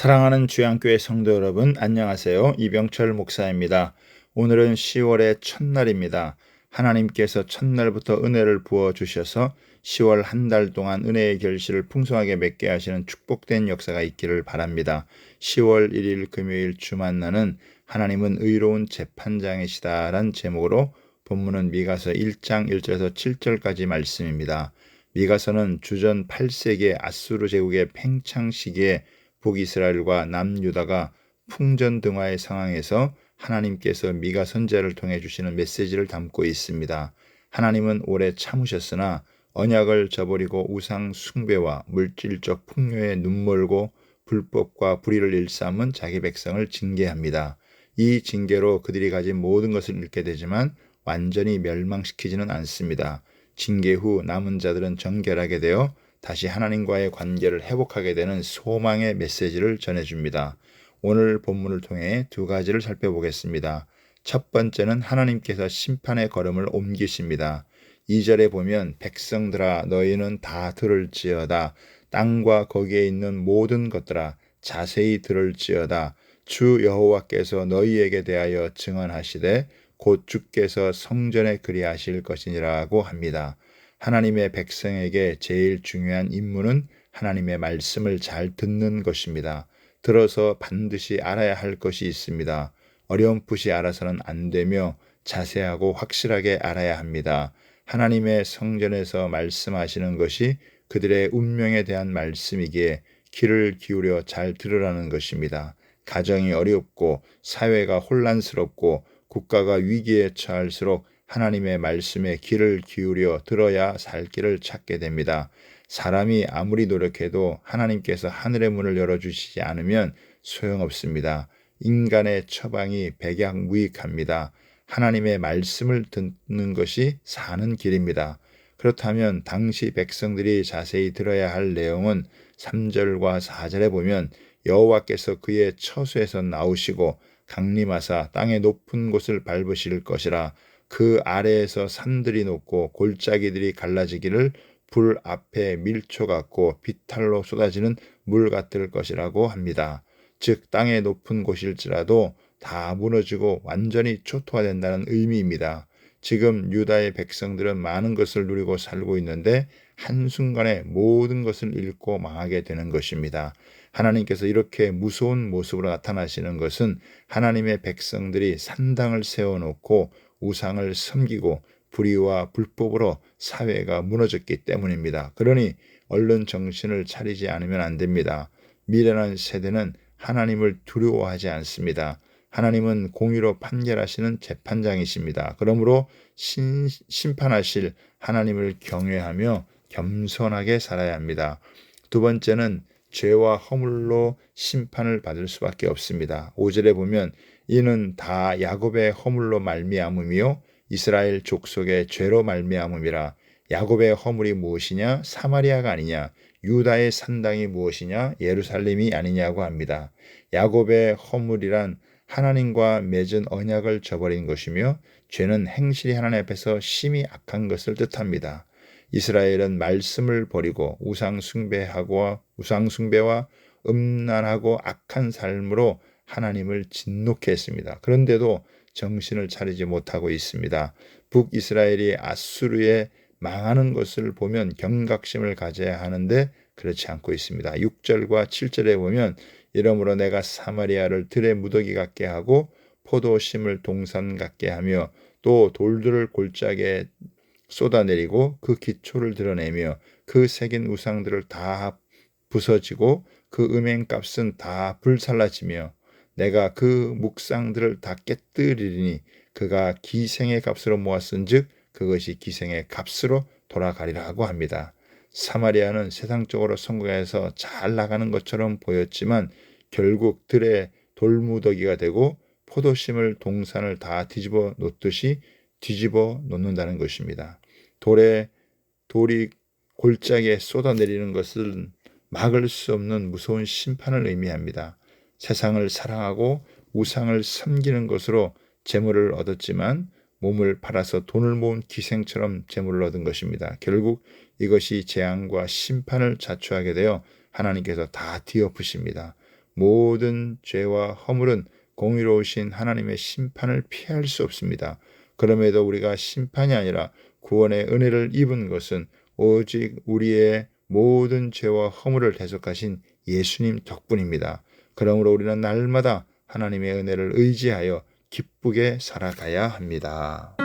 사랑하는 주양교회 성도 여러분, 안녕하세요. 이병철 목사입니다. 오늘은 10월의 첫날입니다. 하나님께서 첫날부터 은혜를 부어주셔서 10월 한 달 동안 은혜의 결실을 풍성하게 맺게 하시는 축복된 역사가 있기를 바랍니다. 10월 1일 금요일 주 만나는 하나님은 의로운 재판장이시다란 제목으로 본문은 미가서 1장 1절에서 7절까지 말씀입니다. 미가서는 주전 8세기 아수르 제국의 팽창 시기에 북이스라엘과 남유다가 풍전등화의 상황에서 하나님께서 미가 선지자를 통해 주시는 메시지를 담고 있습니다. 하나님은 오래 참으셨으나 언약을 저버리고 우상 숭배와 물질적 풍요에 눈멀고 불법과 불의를 일삼은 자기 백성을 징계합니다. 이 징계로 그들이 가진 모든 것을 잃게 되지만 완전히 멸망시키지는 않습니다. 징계 후 남은 자들은 정결하게 되어 다시 하나님과의 관계를 회복하게 되는 소망의 메시지를 전해줍니다. 오늘 본문을 통해 두 가지를 살펴보겠습니다. 첫 번째는 하나님께서 심판의 걸음을 옮기십니다. 2절에 보면 백성들아 너희는 다 들을지어다. 땅과 거기에 있는 모든 것들아 자세히 들을지어다. 주 여호와께서 너희에게 대하여 증언하시되 곧 주께서 성전에 그리하실 것이니라고 합니다. 하나님의 백성에게 제일 중요한 임무는 하나님의 말씀을 잘 듣는 것입니다. 들어서 반드시 알아야 할 것이 있습니다. 어렴풋이 알아서는 안 되며 자세하고 확실하게 알아야 합니다. 하나님의 성전에서 말씀하시는 것이 그들의 운명에 대한 말씀이기에 귀를 기울여 잘 들으라는 것입니다. 가정이 어렵고 사회가 혼란스럽고 국가가 위기에 처할수록 하나님의 말씀에 귀를 기울여 들어야 살 길을 찾게 됩니다. 사람이 아무리 노력해도 하나님께서 하늘의 문을 열어주시지 않으면 소용없습니다. 인간의 처방이 백약무익합니다. 하나님의 말씀을 듣는 것이 사는 길입니다. 그렇다면 당시 백성들이 자세히 들어야 할 내용은 3절과 4절에 보면 여호와께서 그의 처소에서 나오시고 강림하사 땅의 높은 곳을 밟으실 것이라. 그 아래에서 산들이 높고 골짜기들이 갈라지기를 불 앞에 밀초 같고 비탈로 쏟아지는 물 같을 것이라고 합니다. 즉 땅의 높은 곳일지라도 다 무너지고 완전히 초토화된다는 의미입니다. 지금 유다의 백성들은 많은 것을 누리고 살고 있는데 한순간에 모든 것을 잃고 망하게 되는 것입니다. 하나님께서 이렇게 무서운 모습으로 나타나시는 것은 하나님의 백성들이 산당을 세워놓고 우상을 섬기고 불의와 불법으로 사회가 무너졌기 때문입니다. 그러니 얼른 정신을 차리지 않으면 안 됩니다. 미련한 세대는 하나님을 두려워하지 않습니다. 하나님은 공의로 판결하시는 재판장이십니다. 그러므로 심판하실 하나님을 경외하며 겸손하게 살아야 합니다. 두 번째는 죄와 허물로 심판을 받을 수밖에 없습니다. 5절에 보면 이는 다 야곱의 허물로 말미암음이요 이스라엘 족속의 죄로 말미암음이라. 야곱의 허물이 무엇이냐? 사마리아가 아니냐? 유다의 산당이 무엇이냐? 예루살렘이 아니냐고 합니다. 야곱의 허물이란 하나님과 맺은 언약을 저버린 것이며 죄는 행실이 하나님 앞에서 심히 악한 것을 뜻합니다. 이스라엘은 말씀을 버리고 우상 숭배와 음란하고 악한 삶으로 하나님을 진노케 했습니다. 그런데도 정신을 차리지 못하고 있습니다. 북이스라엘이 아수르에 망하는 것을 보면 경각심을 가져야 하는데 그렇지 않고 있습니다. 6절과 7절에 보면 이러므로 내가 사마리아를 들의 무더기 같게 하고 포도심을 동산 같게 하며 또 돌들을 골짜기에 쏟아내리고 그 기초를 드러내며 그 새긴 우상들을 다 부서지고 그 음행값은 다 불살라지며 내가 그 묵상들을 다 깨뜨리리니 그가 기생의 값으로 모았은즉 그것이 기생의 값으로 돌아가리라 하고 합니다. 사마리아는 세상적으로 성공해서 잘 나가는 것처럼 보였지만 결국 들의 돌무더기가 되고 포도심을 동산을 다 뒤집어 놓듯이 뒤집어 놓는다는 것입니다. 돌이 골짜기에 쏟아내리는 것은 막을 수 없는 무서운 심판을 의미합니다. 세상을 사랑하고 우상을 섬기는 것으로 재물을 얻었지만 몸을 팔아서 돈을 모은 기생처럼 재물을 얻은 것입니다. 결국 이것이 재앙과 심판을 자초하게 되어 하나님께서 다 뒤엎으십니다. 모든 죄와 허물은 공의로우신 하나님의 심판을 피할 수 없습니다. 그럼에도 우리가 심판이 아니라 구원의 은혜를 입은 것은 오직 우리의 모든 죄와 허물을 대속하신 예수님 덕분입니다. 그러므로 우리는 날마다 하나님의 은혜를 의지하여 기쁘게 살아가야 합니다.